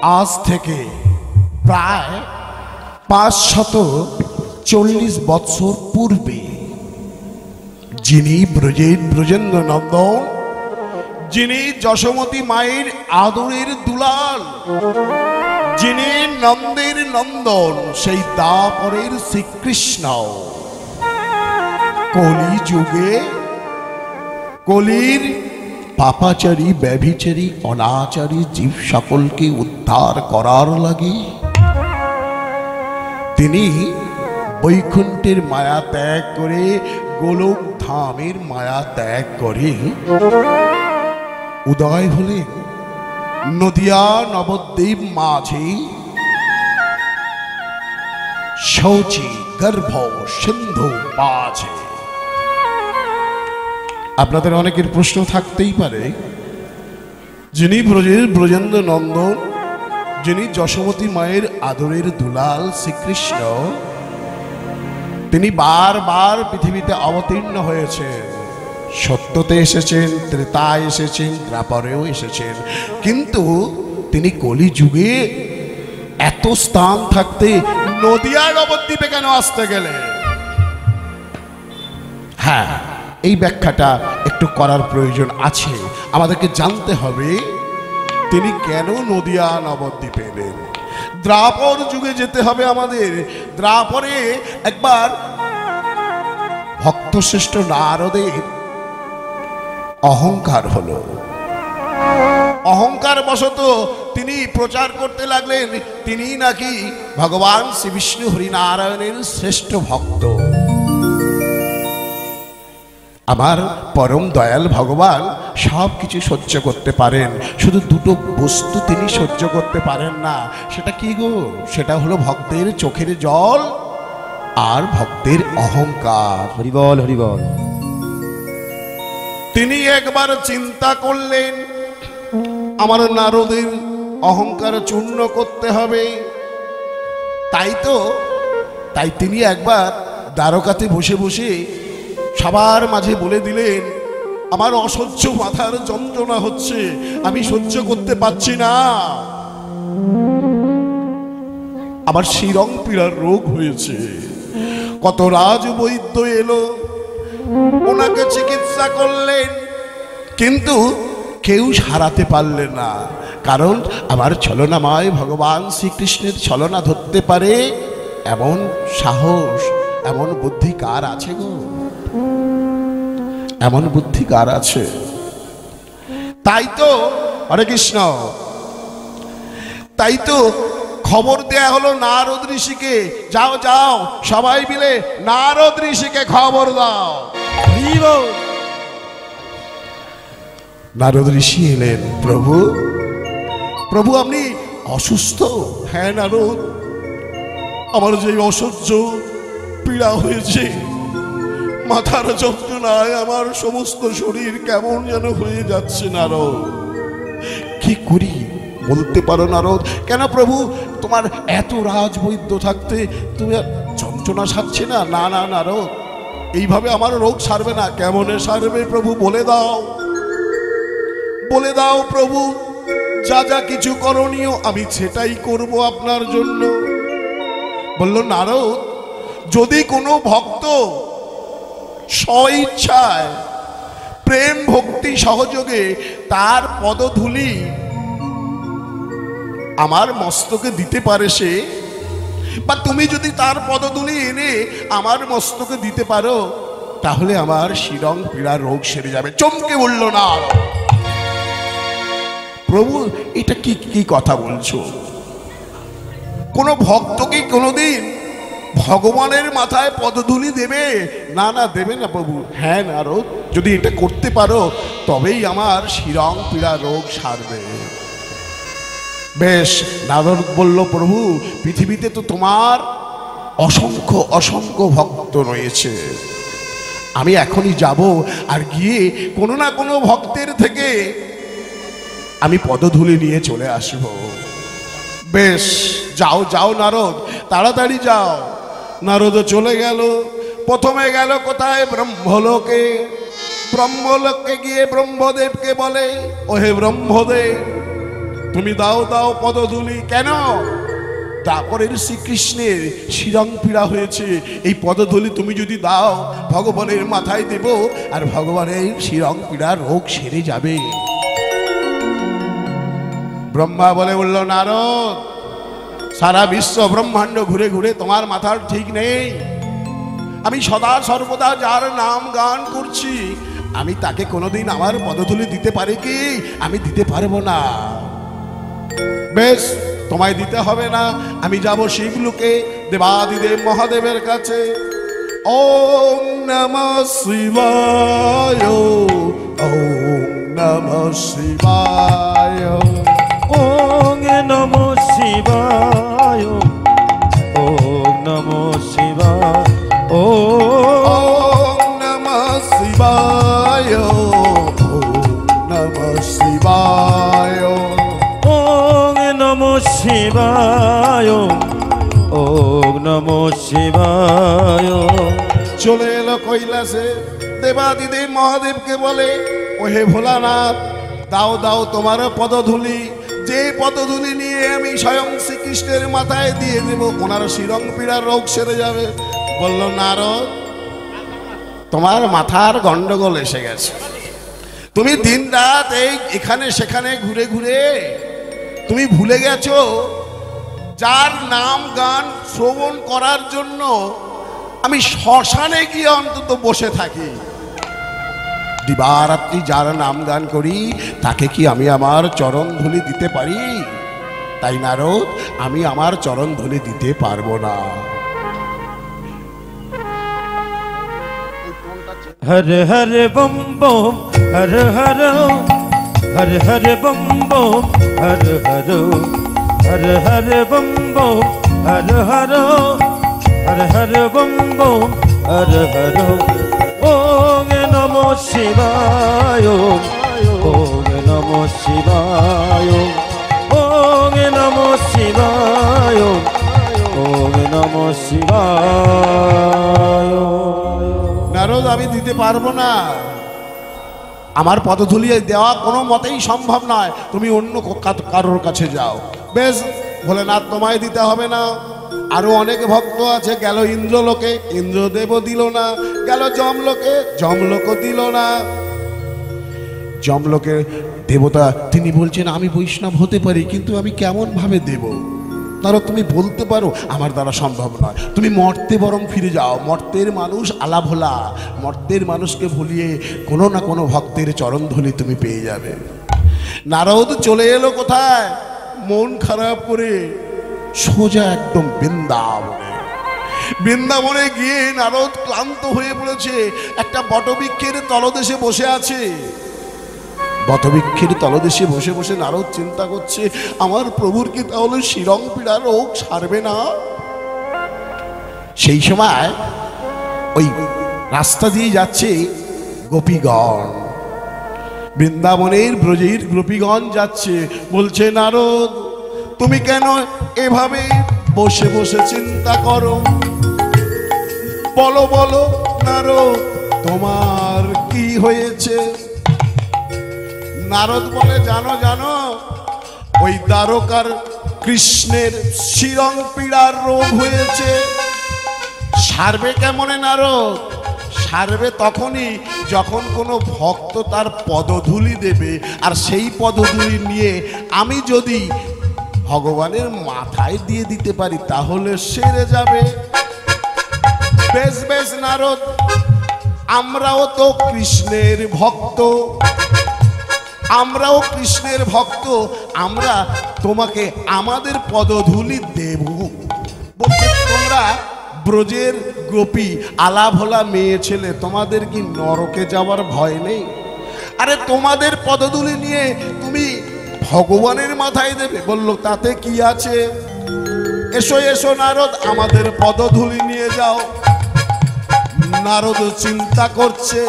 আজ থেকে প্রায় 540 বৎসর পূর্বে যিনি ব্রজেন্দ্র নন্দন, যিনি যশোমতী মায়ের আদরের দুলাল, যিনি নন্দের নন্দন, সেই দাপরের শ্রীকৃষ্ণ কলি যুগে কলির পাপাচারী, ব্যভিচারী, অনাচারী জীব সকলকে উদ্ধার করার লাগে তিনি বৈকুণ্ঠের মায়া ত্যাগ করে, গোলক ধামের মায়া ত্যাগ করে উদয় হলেন নদিয়া নবদ্বীপ মাঝে শৌচি গর্ভ সিন্ধু মাঝে। আপনাদের অনেকের প্রশ্ন থাকতেই পারে, যিনি ব্রজেন্দ্র নন্দন, যিনি যশোমতী মায়ের আদরের দুলাল শ্রীকৃষ্ণ, তিনি বারবার পৃথিবীতে অবতীর্ণ হয়েছেন। সত্যতে এসেছেন, ত্রেতায় এসেছেন, দ্বাপরেও এসেছেন, কিন্তু তিনি কলিযুগে এত স্থান থাকতে নদিয়া নবদ্বীপে কেন আসতে গেলেন? হ্যাঁ, এই ব্যাখ্যাটা একটু করার প্রয়োজন আছে। আমাদেরকে জানতে হবে তিনি কেন নদিয়া নবদ্বীপে এলেন। দ্বাপর যুগে যেতে হবে আমাদের। দ্বাপরে একবার ভক্তশ্রেষ্ঠ নারদের অহংকার হলো। অহংকার বশত তিনি প্রচার করতে লাগলেন তিনি নাকি ভগবান শ্রী বিষ্ণু হরিনারায়ণের শ্রেষ্ঠ ভক্ত। আমার পরম দয়াল ভগবান সব কিছু সহ্য করতে পারেন, শুধু দুটো বস্তু তিনি সহ্য করতে পারেন না। সেটা কি গো? সেটা হলো ভক্তের চোখের জল আর ভক্তের অহংকার। হরিবল হরিবল। তিনি একবার চিন্তা করলেন আমার নারদের অহংকার চূর্ণ করতে হবে। তাই তিনি একবার দ্বারকাতে বসে বসে সবার মাঝে বলে দিলেন আমার অসহ্য মাথার যন্ত্রণা হচ্ছে, আমি সহ্য করতে পারছি না, আমার শিরং পীড়ার রোগ হয়েছে। কত রাজবৈদ্য এলো, ওনাকে চিকিৎসা করলেন, কিন্তু কেউ সারাতে পারলেন না। কারণ আমার ছলনাময় ভগবান শ্রীকৃষ্ণের ছলনা ধরতে পারে এমন সাহস, এমন বুদ্ধি কার আছে গো? এমন বুদ্ধি কার আছে? তাই তো হরে কৃষ্ণ, তাই তো খবর দেয়া হলো নারদ ঋষিকে, যাও যাও সবাই মিলে নারদ ঋষিকে খবর দাও। নারদ ঋষি এলেন, প্রভু প্রভু আপনি অসুস্থ? হ্যাঁ নারদ, আমার যে অসহ্য পীড়া হয়েছে, মাথার যন্ত্রণায় আমার সমস্ত শরীর কেমন যেন হয়ে যাচ্ছে নারদ। কি করি বলতে পারো নারদ? কেন প্রভু, তোমার এত রাজবৈদ্য থাকতে তুমি যন্ত্রণা সারছে না? না না নারদ, এইভাবে আমার রোগ সারবে না। কেমনে সারবে প্রভু? বলে দাও, বলে দাও প্রভু, যা যা কিছু করণীয় আমি সেটাই করব আপনার জন্য। বলল নারদ, যদি কোনো ভক্ত স্বইচ্ছায় প্রেম ভক্তি সহযোগে তার পদধূলি আমার মস্তকে দিতে পারে সে, বা তুমি যদি তার পদধূলি এনে আমার মস্তকে দিতে পারো, তাহলে আমার শিরং পীড়া রোগ সেরে যাবে। চমকে বলল না, প্রভু এটা কি কি কথা বলছো? কোন ভক্ত কি কোনোদিন ভগবানের মাথায় পদধূলি দেবে? না না, দেবে না প্রভু। হ্যাঁ নারদ, যদি এটা করতে পারো তবেই আমার শিরং পীড়া রোগ সারবে। বেশ, নারদ বলল, প্রভু পৃথিবীতে তো তোমার অসংখ্য অসংখ্য ভক্ত রয়েছে, আমি এখনই যাব আর গিয়ে কোনো না কোনো ভক্তের থেকে আমি পদধূলি নিয়ে চলে আসব। বেশ, যাও যাও নারদ, তাড়াতাড়ি যাও। নারদ চলে গেল। প্রথমে গেল কোথায়? ব্রহ্মলোকে। ব্রহ্মলোকে গিয়ে ব্রহ্মদেবকে বলে, ওহে ব্রহ্মদেব, তুমি দাও দাও পদধূলি। কেন? তারপরের শ্রীকৃষ্ণের শিরং পীড়া হয়েছে, এই পদধূলি তুমি যদি দাও ভগবানের মাথায় দেব, আর ভগবানের শিরং পীড়া রোগ সেরে যাবে। ব্রহ্মা বলে বলল, নারদ, সারা বিশ্ব ব্রহ্মাণ্ড ঘুরে ঘুরে তোমার মাথার ঠিক নেই। আমি সদা সর্বদা যার নাম গান করছি, আমি তাকে কোনোদিন আমার পদধূলি দিতে পারি কি? আমি দিতে পারবো না। বেশ, তোমায় দিতে হবে না, আমি যাব শিবলোকে দেবাদিদেব মহাদেবের কাছে। ওম নমঃ শিবায়, ওম নমঃ শিবায়, ওম নমঃ শিবায়, ওম নমঃ শিবায়, ওম নমঃ শিবায়, ওম নমঃ শিবায়, ওম নমঃ শিবায়, ওম নমঃ শিবায়। চলে এলো কৈলাসে, দেবাদিদেব মহাদেবকে বলে, ওহে ভোলানাথ, দাও দাও তোমার পদধূলি, যে পদধূলি নিয়ে আমি স্বয়ং শ্রীকৃষ্ণের মাথায় দিয়ে দেব, ওনার শিরং পীড়ার রোগ সেরে যাবে। বলল, নারদ, তোমার মাথার গন্ডগোল এসে গেছে। তুমি দিন রাত এই এখানে সেখানে ঘুরে ঘুরে তুমি ভুলে গেছো যার নাম গান শ্রবণ করার জন্য আমি শ্মশানে গিয়ে অন্তত বসে থাকি। দিবারাত্রি যার নাম গান করি, তাকে কি আমি আমার চরণ ধুলি দিতে পারি? তাই নারদ, আমি আমার চরণ ধুলি দিতে পারবো না। Har Har bomb bomb, Har Har, Har Har bomb bomb, Har Har, Har Har bomb bomb, Har Har, Har Har bomb bomb, Har Har. ওম নমঃ শিবায়, ওম নমঃ শিবায়, ওম নমঃ শিবায়, ওম নমঃ শিবায়। নারদ, আমি দিতে পারবো না, আমার পদধূলি দেওয়া কোনো মতেই সম্ভব নয়, তুমি অন্য কারোর কাছে যাও। বেশ, ভোলেনাথ, তোমায় দিতে হবে না। আরো অনেক ভক্ত আছে, গেল ইন্দ্রলোকে, ইন্দ্রদেবও দিল না, গেল যমলোকে, যমলোকও দিল না। যমলোকের দেবতা তিনি বলছেন, আমি বৈষ্ণব হতে পারি, কিন্তু আমি কেমন ভাবে দেব? তারা তুমি বলতে পারো আমার দ্বারা সম্ভব নয়, তুমি মর্তে বরং ফিরে যাও। মর্তের মানুষ আলাভোলা, মর্তের মানুষকে ভুলিয়ে কোনো না কোনো ভক্তের চরণধূলি তুমি পেয়ে যাবে। নারদ চলে এলো কোথায়? মন খারাপ করে সোজা একদম বৃন্দাবনে। বৃন্দাবনে গিয়ে নারদ ক্লান্ত হয়ে পড়েছে, একটা বটবৃক্ষের তলদেশে বসে আছে। বটবৃক্ষের তলদেশে বসে বসে নারদ চিন্তা করছে, আমার প্রভুর কি তাহলে শিরং পীড়া রোগ সারবে না? সেই সময় ওই রাস্তা দিয়ে যাচ্ছে গোপীগণ, বৃন্দাবনের ব্রজের গোপীগণ যাচ্ছে। বলছে, নারদ, তুমি কেন এভাবে বসে বসে চিন্তা করো? বলো বলো নারদ, তোমার কি হয়েছে? নারদ বলে, জানো জানো, ওই দ্বারকার কৃষ্ণের শিরং পীড়ার রোগ হয়েছে। সারবে কেমনে নারদ? সারবে তখনই যখন কোনো ভক্ত তার পদধূলি দেবে, আর সেই পদধূলি নিয়ে আমি যদি ভগবানের মাথায় দিয়ে দিতে পারি, তাহলে সেরে যাবে। বেশ বেশ নারদ, আমরাও তো কৃষ্ণের ভক্ত, আমরাও কৃষ্ণের ভক্ত, আমরা তোমাকে আমাদের পদধূলি দেব। বলছে, তোমরা ব্রজের গোপী আলাভোলা মেয়ে ছেলে, তোমাদের কি নরকে যাওয়ার ভয় নেই? আরে তোমাদের পদধূলি নিয়ে তুমি ভগবানের মাথায় দেবে? বলল, তাতে কি আছে? এসো এসো নারদ, আমাদের পদধূলি নিয়ে যাও। নারদ চিন্তা করছে,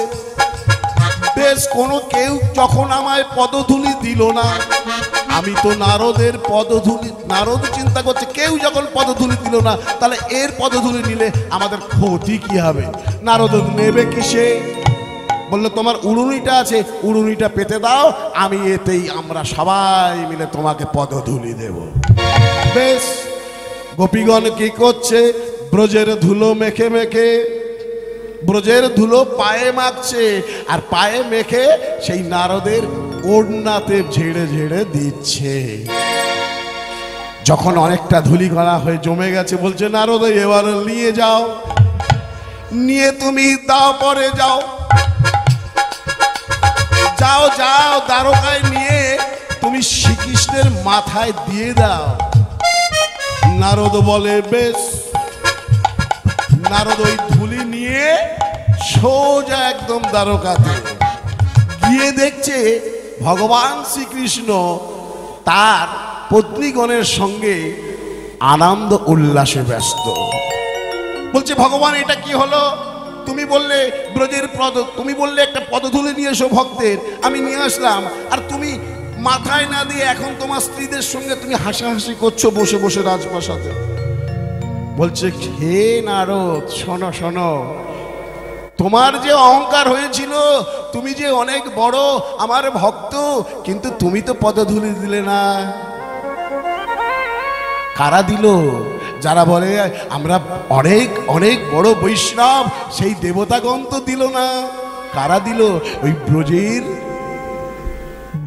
বেশ, কোনো কেউ যখন আমায় পদধূলি দিল না, আমি তো নারদের পদধূলি, নারদ চিন্তা করছে কেউ যখন পদধূলি দিল না, তাহলে এর পদধূলি নিলে আমাদের ক্ষতি কি হবে? নারদ নেবে কিসে? বললো তোমার উড়ুনিটা আছে, উড়ুনিটা পেতে দাও, আমি এতেই আমরা সবাই মিলে তোমাকে পদধূলি দেব। বেশ, গোপীগণ কি করছে? ব্রজের ধুলো মেখে মেখে, ব্রজের ধুলো পায়ে মাখছে, আর পায়ে মেখে সেই নারদের ওড়নাতে ঝেড়ে ঝেড়ে দিচ্ছে। যখন অনেকটা ধুলিকণা হয়ে জমে গেছে, বলছে নারদ এবার নিয়ে যাও, নিয়ে তুমি দাও, পরে যাও, যাও যাও দ্বারকায় নিয়ে তুমি শ্রীকৃষ্ণের মাথায় দিয়ে দাও। নারদ বলে বেশ। নারদ ওই ধুলি নিয়ে সোজা একদম দ্বারকাতে গিয়ে দেখছে ভগবান শ্রীকৃষ্ণ তার পত্নীগণের সঙ্গে আনন্দ উল্লাসে ব্যস্ত। বলছে ভগবান এটা কি হলো? তুমি বললে ব্রজের তুমি বললে একটা পদধূলি নিয়ে এসো ভক্তের, আমি নিয়ে আসলাম, আর তুমি মাথায় না দিয়ে এখন তোমার স্ত্রীদের সঙ্গে তুমি হাসাহাসি করছো বসে বসে রাজপ্রাসাদে। বলছে হে নারদ, শোনো শোনো, তোমার যে অহংকার হয়েছিল, তুমি যে অনেক বড় আমার ভক্ত, কিন্তু তুমি তো পদধূলি দিলে না। কারা দিল? যারা বলে আমরা অনেক অনেক বড় বৈষ্ণব, সেই দেবতাগণ তো দিল না। কারা দিল? ওই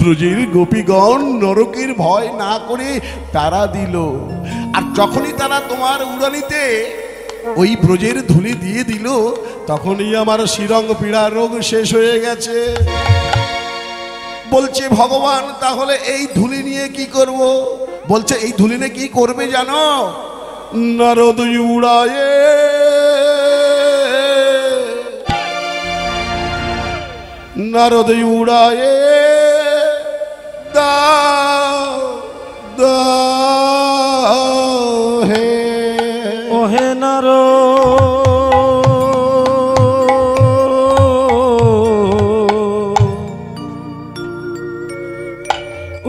ব্রজের গোপীগণ নরকের ভয় না করে তারা দিল। আর যখনই তারা তোমার উড়ানিতে ওই ব্রজের ধুলি দিয়ে দিল, তখনই আমার শিরং পীড়া রোগ শেষ হয়ে গেছে। বলছে ভগবান তাহলে এই ধুলি নিয়ে কি করব? বলছে এই ধুলি নিয়ে কি করবে জানো? নারদ উড়ায়ে নারদ উড়ায়ে দাও দাও হে ওহে নারদ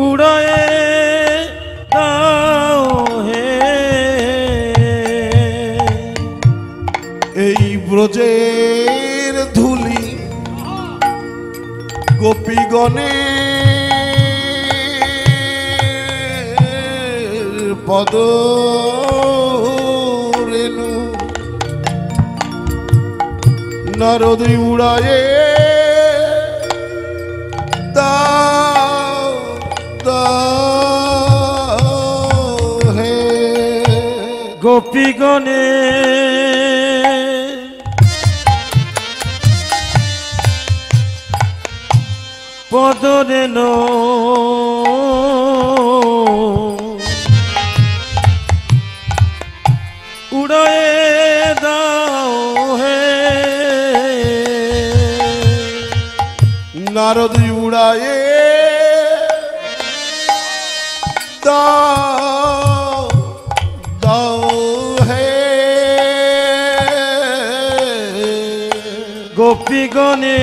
উড়ায়ে দাও হে। এই ব্রজের ধুলি গোপীগণে পদ রেণু নারদ উড়ায়ে দাও দাও হে। গোপীগণে পদরেণু উড়ায়ে দাও হে। নারদ উড়ায়ে দাও দাও হে। গোপীগণে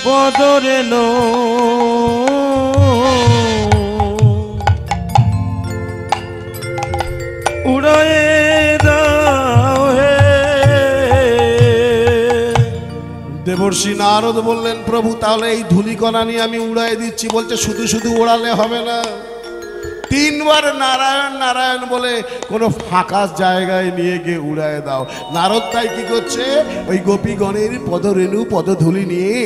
পদরেণু উড়ায়ে দাও হে। দেবর্ষি নারদ বললেন প্রভু তাহলে এই ধূলিকণা নিয়ে আমি উড়াই দিচ্ছি। বলছে শুধু শুধু ওড়ালে হবে না, তিনবার নারায়ণ নারায়ণ বলে কোনো ফাঁকা জায়গায় নিয়ে গিয়ে উড়ায় দাও। নারদ তাই কি করছে? ওই গোপীগণের পদরেণু পদধূলি নিয়ে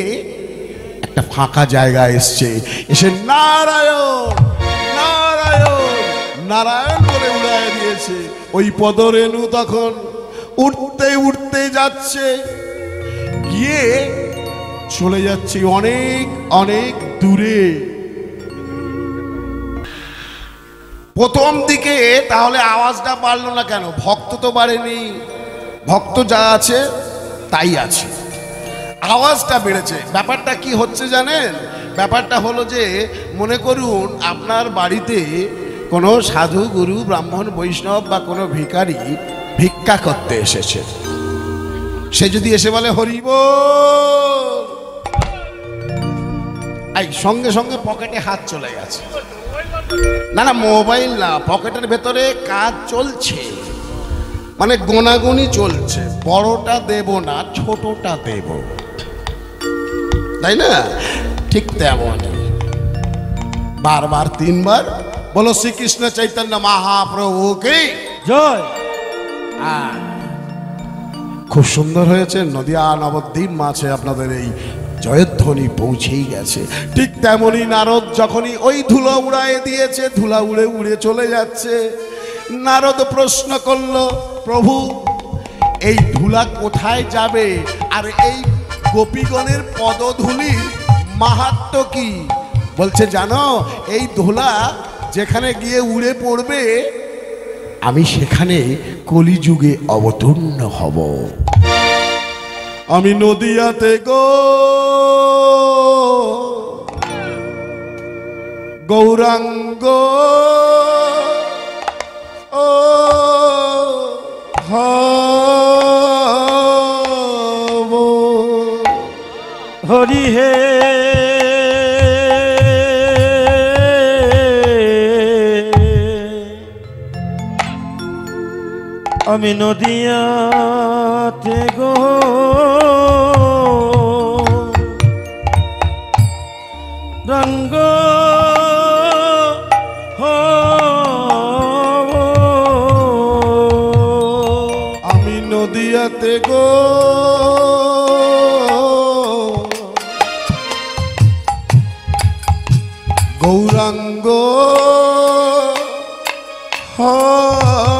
একটা ফাঁকা জায়গায় এসছে, এসে নারায়ণ নারায়ণ নারায়ণ বলে উড়ায় দিয়েছে। ওই পদরেণু তখন উঠতে উঠতে যাচ্ছে, গিয়ে চলে যাচ্ছে অনেক অনেক দূরে। প্রথম দিকে তাহলে আওয়াজটা বাড়লো না কেন? ভক্ত তো বাড়েনি, ভক্ত যা আছে তাই আছে, আওয়াজটা বেড়েছে। ব্যাপারটা কি হচ্ছে জানেন? ব্যাপারটা হলো যে মনে করুন আপনার বাড়িতে কোনো সাধু গুরু ব্রাহ্মণ বৈষ্ণব বা কোনো ভিখারি ভিক্ষা করতে এসেছে। সে যদি এসে বলে হরি বল, সঙ্গে সঙ্গে পকেটে হাত চলে গেছে। না না, মোবাইল না, পকেটের ভেতরে কাজ চলছে। মানে গোনাগুনি চলছে, বড়টা দেব না ছোটটা দেব, তাই না? ঠিক তেমনই বারবার তিনবার বলো শ্রীকৃষ্ণ চৈতন্য মহাপ্রভু কি জয়। খুব সুন্দর হয়েছে। নদিয়া নবদ্বীপ মাঝে আপনাদের এই জয়ধ্বনি পৌঁছেই গেছে। ঠিক তেমনি নারদ যখনই ওই ধুলো উড়ায় দিয়েছে, ধুলা উড়ে উড়ে চলে যাচ্ছে, নারদ প্রশ্ন করল, প্রভু এই ধুলা কোথায় যাবে, আর এই গোপীগণের পদধূলির মাহাত্ম্য কি? বলছে জানো, এই ধুলা যেখানে গিয়ে উড়ে পড়বে আমি সেখানে কলিযুগে অবতীর্ণ হব। আমি নদিয়াতে গৌরাঙ্গ ও হব। হরি হে আমি নদিয়াতে রঙ্গ আমি নদিয়াতে গৌরাঙ্গ হব।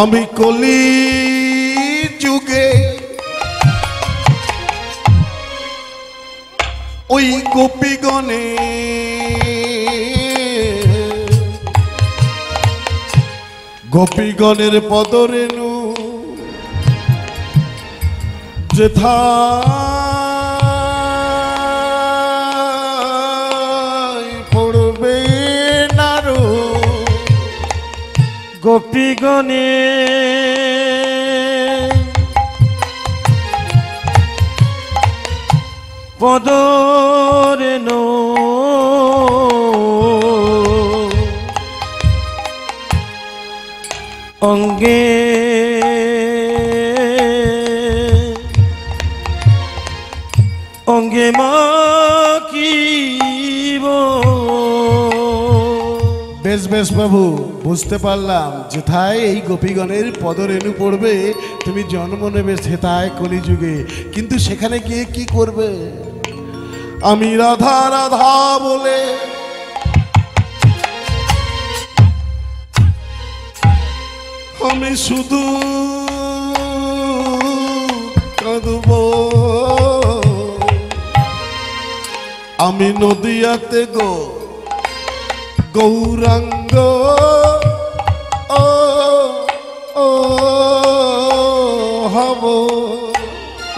আমি কলি যুগে ওই গোপীগণে গোপীগণের পদরেণু যেথায় পড়বে নারো গোপীগণে পদরেণু অঙ্গে অঙ্গে মাকিব। বেশ বেশ প্রভু, বুঝতে পারলাম যেথায় এই গোপীগণের পদরেণু পড়বে তুমি জন্ম নেবে সেথায় কলিযুগে, কিন্তু সেখানে গিয়ে কি করবে? আমি রাধা রাধা বলে আমি শুধু কাঁদব। আমি নদিয়াতে গৌরাঙ্গ ও ও হব।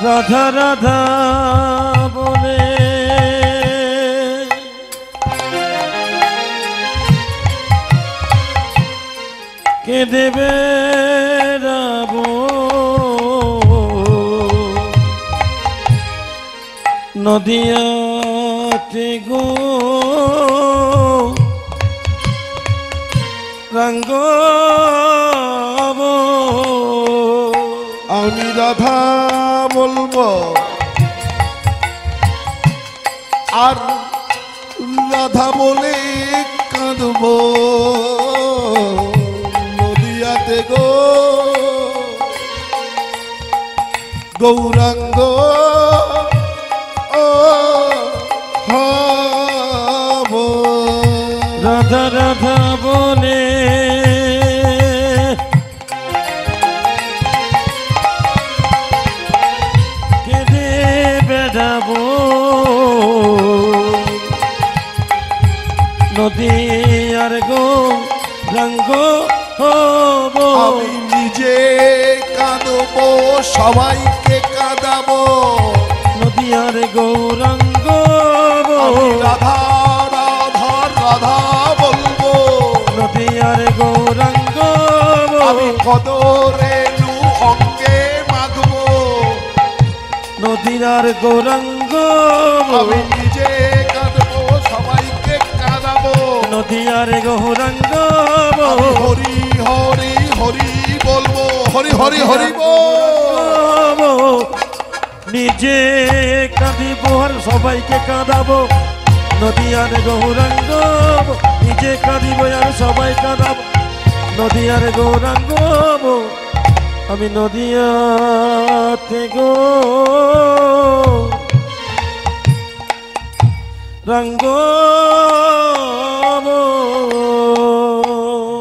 রাধা রাধা বলে কেঁদে বেড়াব। নদিয়াতে রঙ্গ আমি রাধা বলবো আর রাধা বলে কাঁদব। নদিয়াতে গৌরাঙ্গ ও হব। রাধা রাধা বলে কেঁদে বেড়াব। নদিয়ার গৌরাঙ্গ হব। আমি নিজে কাঁদব, সবাইকে কাঁদাবো। নদিয়ার গৌরাঙ্গ আমি রাধা রাধা রাধা বলবো। নদিয়ার গৌরাঙ্গ আমি পদরেণু অঙ্গে মাগবো। নদিয়ার গৌরাঙ্গ আমি নিজে কাঁদবো, সবাইকে কাঁদাবো। নদিয়ার গৌরাঙ্গ আমি হরি হরি হরি বলবো, হরি হরি হরি বল। নিজে কাঁদিব আর সবাইকে কাঁদাবো, নদিয়ার গৌরাঙ্গ নিজে কাঁদিব আর সবাই কাঁদাবো, নদিয়ার গৌরাঙ্গ আমি নদিয়াতে গো রঙ্গ।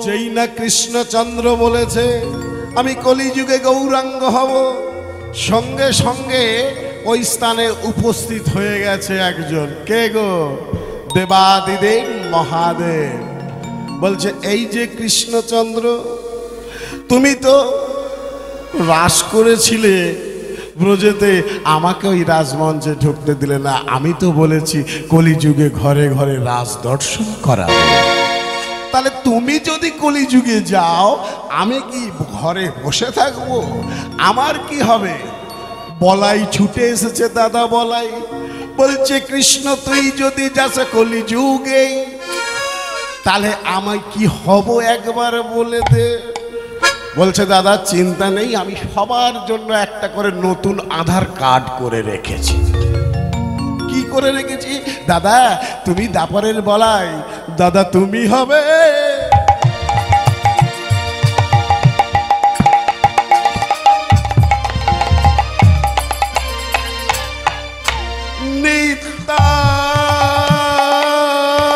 যেই না কৃষ্ণচন্দ্র বলেছে আমি কলিযুগে গৌরাঙ্গ হব, সঙ্গে সঙ্গে ওই স্থানে উপস্থিত হয়ে গেছে একজন। কে গো? দেবাদিদেব মহাদেব। বলছে এই যে কৃষ্ণচন্দ্র, তুমি তো রাস করেছিলে ব্রজেতে, আমাকে ওই রাজমঞ্চে ঢুকতে দিলে না। আমি তো বলেছি কলিযুগে ঘরে ঘরে রাজ দর্শন করা। তাহলে তুমি যদি কলিযুগে যাও, আমি কি ঘরে বসে থাকবো? আমার কি হবে? বলাই ছুটে এসেছে দাদা বলাই, বলছে কৃষ্ণ তুই যদি যাস কলিযুগে, তাহলে আমায় কি হব একবার বলে দে। বলছে দাদা চিন্তা নেই, আমি সবার জন্য একটা করে নতুন আধার কার্ড করে রেখেছি। কি করে রেখেছি? দাদা তুমি দাপরের বলাই, দাদা তুমি হবে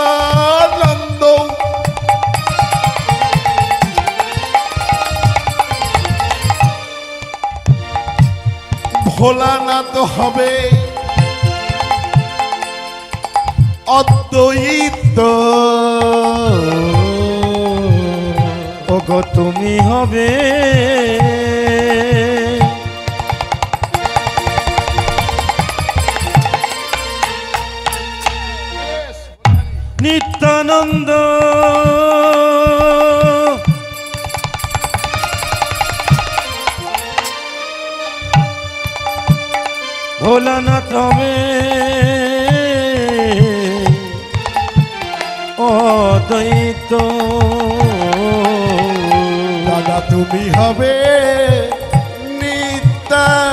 নিত্যানন্দ। ভোলানাথ হবে অদ্বৈত। ওগো তুমি হবে নিত্যানন্দ। ভোলানাথ হবে অদ্বৈত। দাদা তুমি হবে নিত্যানন্দ।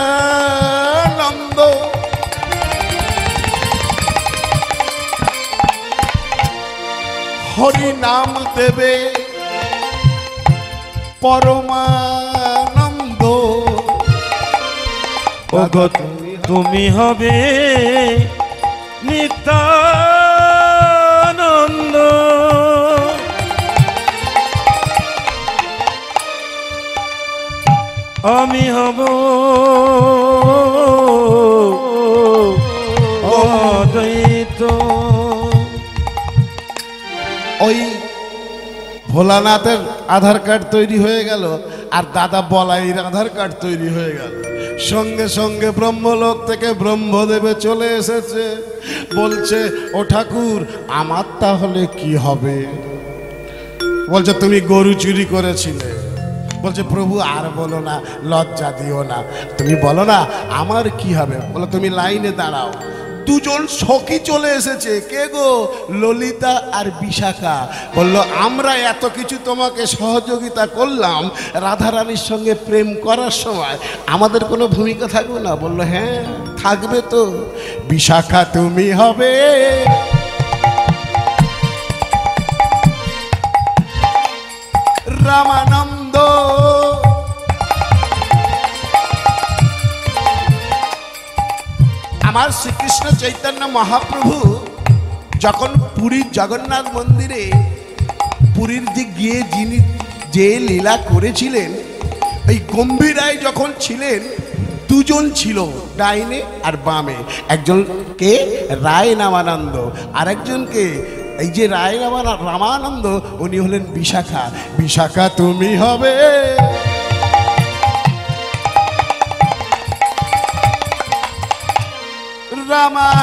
হরি নাম দেবে পরমানন্দ। ওগো তুমি হবে নিত্যানন্দ। আমি হব অদ্বৈত। ওই ভোলানাথের আধার কার্ড তৈরি হয়ে গেল, আর দাদা বলাইয়ের আধার কার্ড তৈরি হয়ে গেল। সঙ্গে সঙ্গে ব্রহ্মলোক থেকে ব্রহ্মদেবে চলে এসেছে। বলছে ও ঠাকুর আমার তাহলে কি হবে? বলছে তুমি গরু চুরি করেছিলে। বলছে প্রভু আর বলো না, লজ্জা দিও না, তুমি বলো না আমার কি হবে। বলো তুমি লাইনে দাঁড়াও। দুজন সখী চলে এসেছে। কে গো? ললিতা আর বিশাখা। বললো আমরা এত কিছু তোমাকে সহযোগিতা করলাম, রাধারানীর সঙ্গে প্রেম করার সময় আমাদের কোনো ভূমিকা থাকবে না? বললো হ্যাঁ থাকবে তো। বিশাখা তুমি হবে রামানন্দ। আমার শ্রীকৃষ্ণ চৈতন্য মহাপ্রভু যখন পুরীর জগন্নাথ মন্দিরে পুরীর যে গিয়ে যিনি যে লীলা করেছিলেন, এই গম্ভীরায় যখন ছিলেন দুজন ছিল ডাইনে আর বামে। একজন কে? রায় রামানন্দ। আর একজনকে এই যে রায় রামানন্দ উনি হলেন বিশাখা। বিশাখা তুমি হবে রামানন্দ।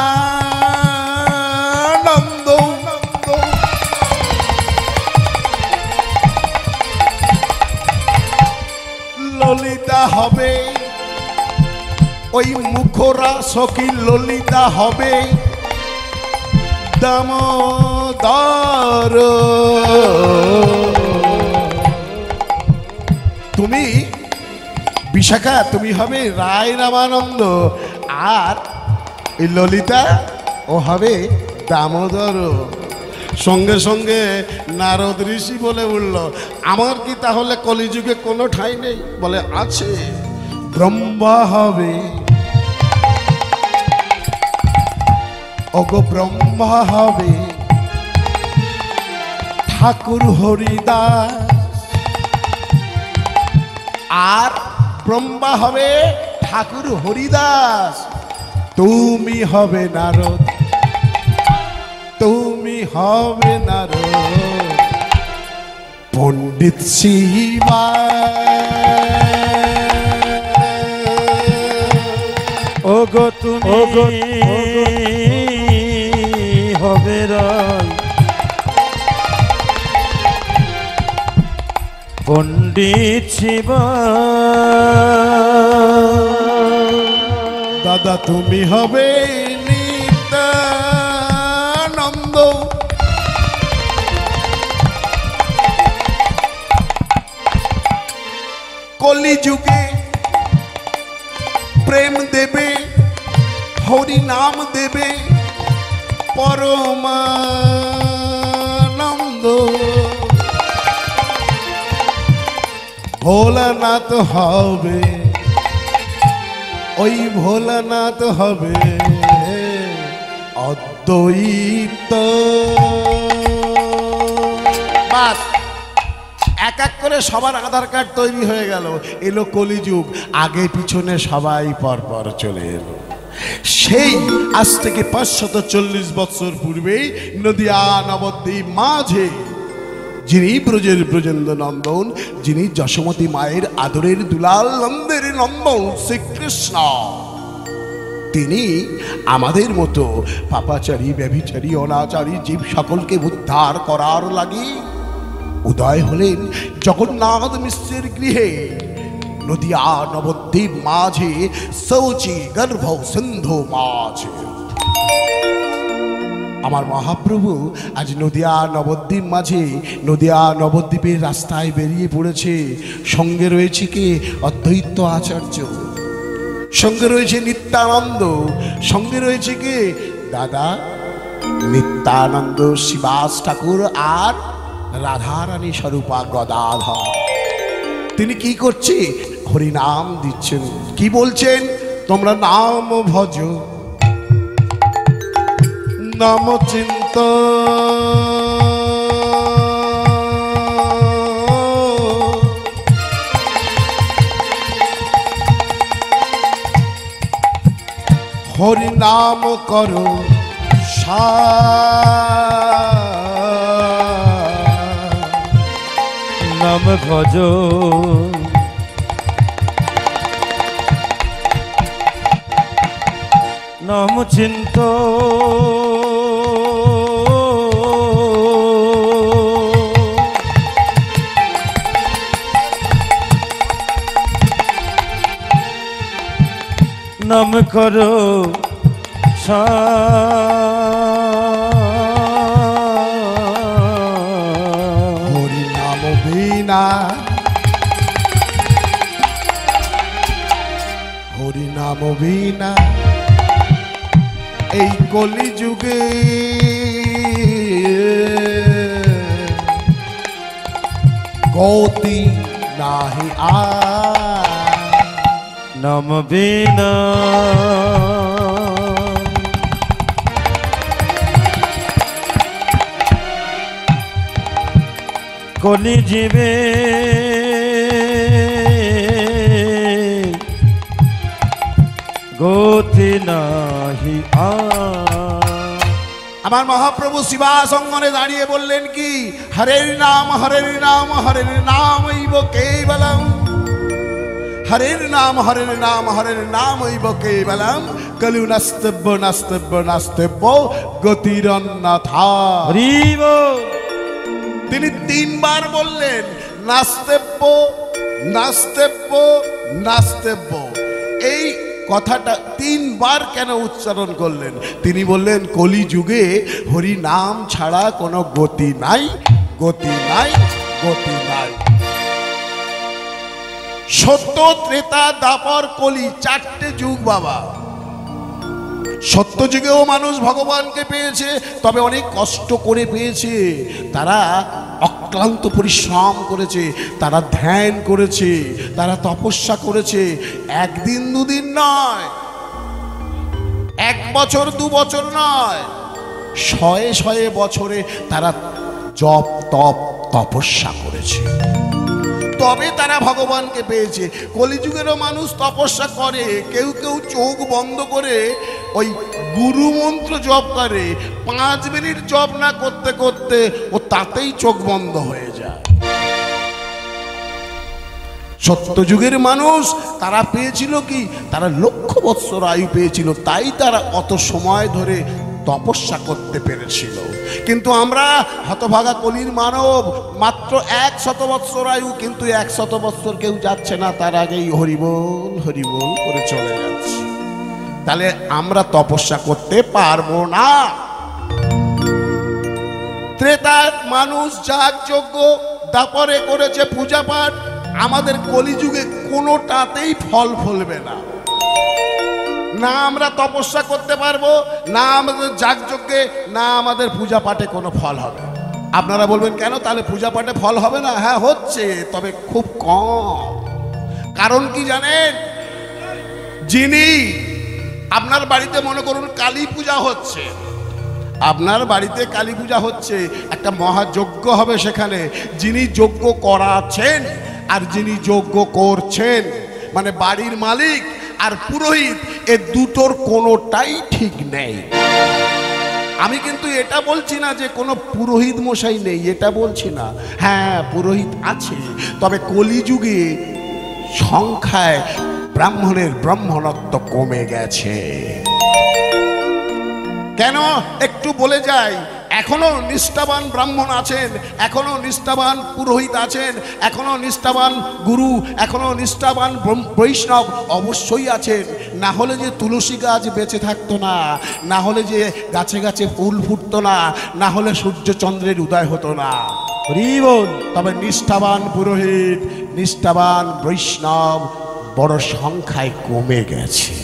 ললিতা হবে ওই মুখরা সখী, ললিতা হবে দামোদর। দামোদর। তুমি বিশাখা, তুমি হবে রায় রামানন্দ, আর এই ললিতা ও হবে দামোদর। সঙ্গে সঙ্গে নারদ ঋষি বলে উঠল, আমার কি তাহলে কলিযুগে কোনো ঠাঁই নেই? বলে আছে, ব্রহ্মা হবে। ওগো ব্রহ্মা হবে ঠাকুর হরিদাস, আর ব্রহ্মা হবে ঠাকুর হরিদাস। তুমি হবে নারদ, তুমি হবে নারদ, পণ্ডিত শিবা। ওগো তুমি হবে রায়, পণ্ডিত শিবা। দাদা তুমি হবে নিত্যানন্দ, কলিযুগে প্রেম দেবে, হরি নাম দেবে, পরমানন্দ। ভোলানাথ হবে, ওই ভোলানাথ হবে অদ্বৈত। বাস, এক এক করে সবার আধার কার্ড তৈরি হয়ে গেল। এলো কলিযুগ, আগে পিছনে সবাই পরপর চলে এলো। সেই আজ থেকে 540 বছর পূর্বেই নদিয়া নবদ্বীপ মাঝে যিনি ব্রজের ব্রজেন্দ্র নন্দন, যিনি যশোমতী মায়ের আদরের দুলাল নন্দের নন্দন শ্রীকৃষ্ণ, তিনি আমাদের মতো পাপাচারী, ব্যভিচারী, অনাচারী জীব সকলকে উদ্ধার করার লাগি উদয় হলেন জগন্নাথ মিশ্রের গৃহে নদিয়া নবদ্বীপ মাঝে, শৌচি গর্ভ সিন্ধু মাঝে। আমার মহাপ্রভু আজ নদিয়া নবদ্বীপ মাঝে, নদিয়া নবদ্বীপের রাস্তায় বেরিয়ে পড়েছে। সঙ্গে রয়েছে কে? অদ্বৈত আচার্য, সঙ্গে রয়েছে নিত্যানন্দ, সঙ্গে রয়েছে কে? দাদা নিত্যানন্দ শিবাস ঠাকুর আর রাধারানী স্বরূপা গদাধর। তিনি কি করছে? হরিনাম দিচ্ছেন। কি বলছেন? তোমরা নাম ভজ, নাম চিন্ত, হরি নাম করো নাম ভজ, নাম চিন্ত, নাম করো হরি নাম বিনা, হরি নাম বিনা এই কলিযুগে গতি নাহি নাম বিনা কলি জীবে গতি নাহি আমার মহাপ্রভু শিবাসঙ্গনে দাঁড়িয়ে বললেন কি? হরের নাম হরের নাম হরের নাম ইব কেবলম, হরের নাম হরের নাম হরের নাম ইব কেবলম, কলু নাস্তব্য নাস্তব্য নাস্তব্য গতিরন্যথা। হরিব তিনি তিনবার বললেন নাস্তেব্য নাস্তেব্য নাস্তেব্য। এই কথাটা 3 বার কেন উচ্চারণ করলেন? তিনি বললেন কলি যুগে হরি নাম ছাড়া কোনো গতি নাই, গতি নাই, গতি নাই। সত্য, ত্রেতা, দ্বাপর, কলি 4টে যুগ বাবা। সত্য যুগেও মানুষ ভগবানকে পেয়েছে, তবে অনেক কষ্ট করে পেয়েছে। তারা অক্লান্ত পরিশ্রম করেছে, তারা ধ্যান করেছে, তারা তপস্যা করেছে। 1 দিন 2 দিন নয়, 1 বছর 2 বছর নয়, 100 বছরে তারা জপ তপ তপস্যা করেছে, তবে তারা ভগবানকে পেয়েছে। কলিযুগেরও মানুষ তপস্যা করে, কেউ কেউ চোখ বন্ধ করে ওই গুরু মন্ত্র জপ করে। 5 মিনিট জপ না করতে করতে ও তাতেই চোখ বন্ধ হয়ে যায়। সত্যযুগের মানুষ তারা পেয়েছিল কি? তারা লক্ষ বৎসর আয়ু পেয়েছিল, তাই তারা অত সময় ধরে তপস্যা করতে পেরেছিল। কিন্তু আমরা হতভাগা কলির মানব, মাত্র 100 বৎসর আয়ু, কিন্তু 100 বৎসর কেউ যাচ্ছে না, তার আগেই হরিবোল হরিবোল করে চলে যাচ্ছে। তাহলে আমরা তপস্যা করতে পারবো না। ত্রেতার মানুষ যাগযজ্ঞ, দাপরে করেছে পূজা পাঠ। আমাদের কলিযুগে কোনোটাতেই ফল ফলবে না। না আমরা তপস্যা করতে পারবো, না আমাদের যাগযজ্ঞে, না আমাদের পূজা পাঠে কোনো ফল হবে। আপনারা বলবেন কেন তাহলে পূজা পাঠে ফল হবে না? হ্যাঁ হচ্ছে, তবে খুব কম। কারণ কি জানেন? যিনি আপনার বাড়িতে মনে করুন কালী পূজা হচ্ছে, আপনার বাড়িতে কালী পূজা হচ্ছে, একটা মহাযজ্ঞ হবে সেখানে। যিনি যজ্ঞ করাচ্ছেন আর যিনি যজ্ঞ করছেন, মানে বাড়ির মালিক আর পুরোহিত, এ দুটোর কোনোটাই ঠিক নেই। আমি কিন্তু এটা বলছি না যে কোনো পুরোহিত মশাই নেই, এটা বলছি না। হ্যাঁ পুরোহিত আছে, তবে কলিযুগে সংখ্যায় ব্রাহ্মণের ব্রাহ্মণত্ব কমে গেছে। কেন একটু বলে যাই, এখনো নিষ্ঠাবান ব্রাহ্মণ আছেন, এখনো নিষ্ঠাবান পুরোহিত আছেন, এখনো নিষ্ঠাবান গুরু, এখনো নিষ্ঠাবান বৈষ্ণব অবশ্যই আছেন। না হলে যে তুলসী গাছ বেঁচে থাকতো না, না হলে যে গাছে গাছে ফুল ফুটতো না, না হলে সূর্য চন্দ্রের উদয় হতো না। তবে নিষ্ঠাবান পুরোহিত, নিষ্ঠাবান বৈষ্ণব বড় সংখ্যায় কমে গেছে।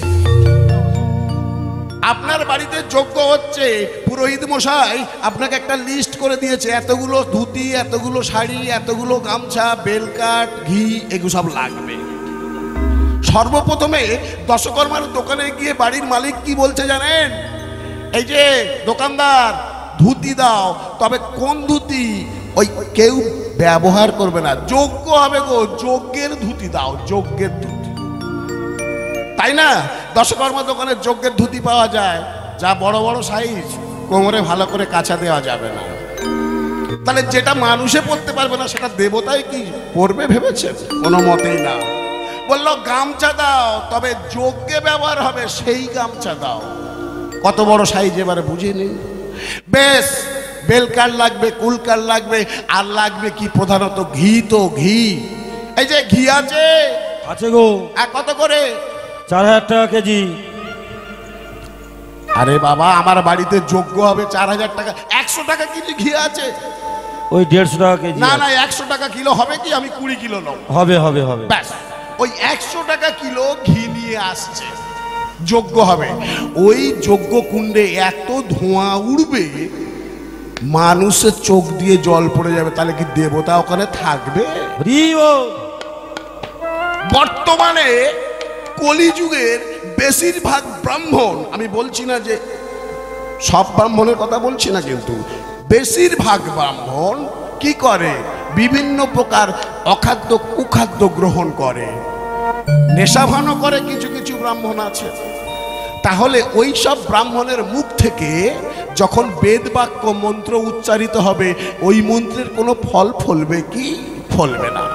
আপনার বাড়িতে যজ্ঞ হচ্ছে, পুরোহিত মশাই আপনাকে একটা লিস্ট করে দিয়েছে, এতগুলো ধুতি, এতগুলো শাড়ি, এতগুলো গামছা, বেলকাঠ, ঘি, এগুলো সব লাগবে। সর্বপ্রথমে দশকর্মার দোকানে গিয়ে বাড়ির মালিক কি বলছে জানেন? এই যে দোকানদার, ধুতি দাও, তবে কোন ধুতি? ওই কেউ ব্যবহার করবে না, যজ্ঞ হবে গো, যজ্ঞের ধুতি দাও, যজ্ঞের ধুতি। তাই না? দশকর্মা দোকানে যজ্ঞের ধুতি পাওয়া যায়, যা বড় বড় সাইজ, কোমরে ভালো করে কাছা দেওয়া যাবে না। তাহলে যেটা মানুষে পড়তে পারবে না সেটা দেবতাই কি পড়বে ভেবেছে? কোনো মতেই না। বললো গামছা দাও, তবে যজ্ঞে ব্যবহার হবে সেই গামছা দাও। কত বড় সাইজ এবারে বুঝে নিন। বেশ, বেলকার লাগবে, কুলকার লাগবে, আর লাগবে কি? প্রধানত ঘি। তো ঘি, এই যে ঘি আছে আছে গো। কত করে? 4000 টাকা কেজি। আরে বাবা, আমার বাড়িতে যজ্ঞ হবে, 4000 টাকা? 100 টাকা কেজি ঘি আছে। ওই 150 টাকা কেজি। না না, 100 টাকা কিলো হবে কি? আমি 20 কিলো নেব। হবে হবে হবে। ব্যাস, ওই 100 টাকা কিলো ঘি নিয়ে আসছে, যজ্ঞ হবে। ওই যজ্ঞ কুণ্ডে এত ধোঁয়া উড়বে, মানুষের চোখ দিয়ে জল পড়ে যাবে। তাহলে কি দেবতা ওখানে থাকবে? বর্তমানে কলিযুগের বেশিরভাগ ব্রাহ্মণ, আমি বলছি না যে সব ব্রাহ্মণের কথা বলছি না, কিন্তু বেশিরভাগ ব্রাহ্মণ কি করে? বিভিন্ন প্রকার অখাদ্য কুখাদ্য গ্রহণ করে, নেশাভানও করে। কিছু কিছু ব্রাহ্মণ আছে। তাহলে ওই সব ব্রাহ্মণের মুখ থেকে যখন বেদ বাক্য মন্ত্র উচ্চারিত হবে, ওই মন্ত্রের কোনো ফল ফলবে কি? ফলবে না।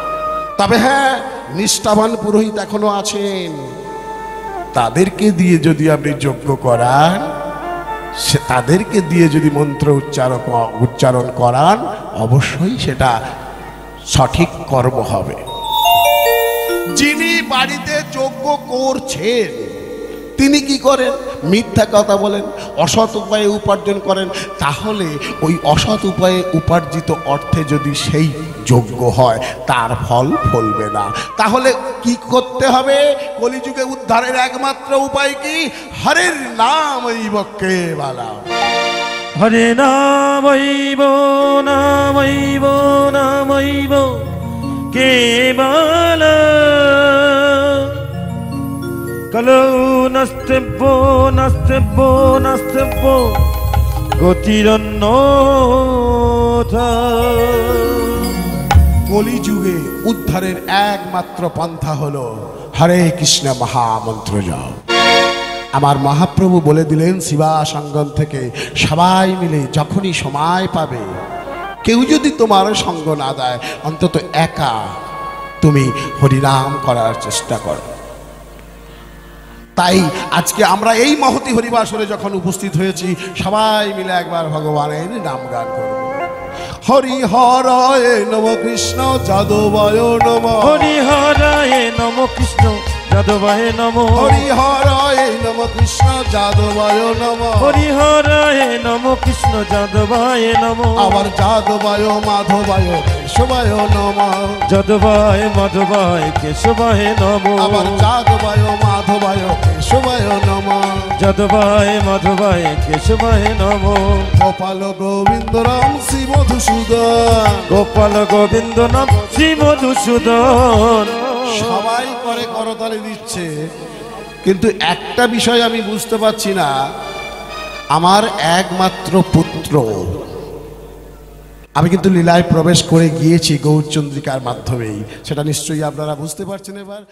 তবে হ্যাঁ, নিষ্ঠাবান পুরোহিত এখনো আছেন, তাদেরকে দিয়ে যদি আপনি যজ্ঞ করান, তাদেরকে দিয়ে যদি মন্ত্র উচ্চারণ করান, অবশ্যই সেটা সঠিক কর্ম হবে। যিনি বাড়িতে যজ্ঞ করছেন তিনি কি করেন? মিথ্যা কথা বলেন, অসৎ উপায়ে উপার্জন করেন। তাহলে ওই অসৎ উপায়ে উপার্জিত অর্থে যদি সেই যোগ্য হয়, তার ফল ফলবে না। তাহলে কি করতে হবে? কলিযুগে উদ্ধারের একমাত্র উপায় কি? হরের নাম কেবলম। হরে নামৈব নামৈব নামৈব কেবল কলৌ নাস্তেব্য নাস্তেব্য নাস্তেব্য গতিরন্যথা। কলিযুগে উদ্ধারের একমাত্র পন্থা হলো হরে কৃষ্ণ মহামন্ত্র জপ। আমার মহাপ্রভু বলে দিলেন শিবা সঙ্গম থেকে সবাই মিলে যখনই সময় পাবে, কেউ যদি তোমার সঙ্গ না দেয়, অন্তত একা তুমি হরিনাম করার চেষ্টা করো। তাই আজকে আমরা এই মহতি হরিবাসরে যখন উপস্থিত হয়েছি, সবাই মিলে একবার ভগবানের নাম গান করব। হরি হরায় নম কৃষ্ণ যাদবায় নম। হরি হরায় নম কৃষ্ণ যাদবায় নম। হরি হরায় নম কৃষ্ণ যাদবায় নম। হরি হরায় নম কৃষ্ণ যাদবায় নম। আবার যাদবায় মাধবায় কেশবায় নম। যাদবায় মাধবায় কেশবায় নম। আবার যাদবায় মাধবায় কেশবায় নম। যাদবায় মাধবায় কেশবায় নম। গোপাল গোবিন্দ রাম শ্রী মধুসূদন। গোপাল গোবিন্দ নাম শ্রী মধুসূদন। সবাই করে করতালি দিচ্ছে, কিন্তু একটা বিষয় আমি বুঝতে পারছি না। আমার একমাত্র পুত্র, আমি কিন্তু লীলায় প্রবেশ করে গিয়েছি গৌরচন্দ্রিকার মাধ্যমেই, সেটা নিশ্চয়ই আপনারা বুঝতে পারছেন এবার।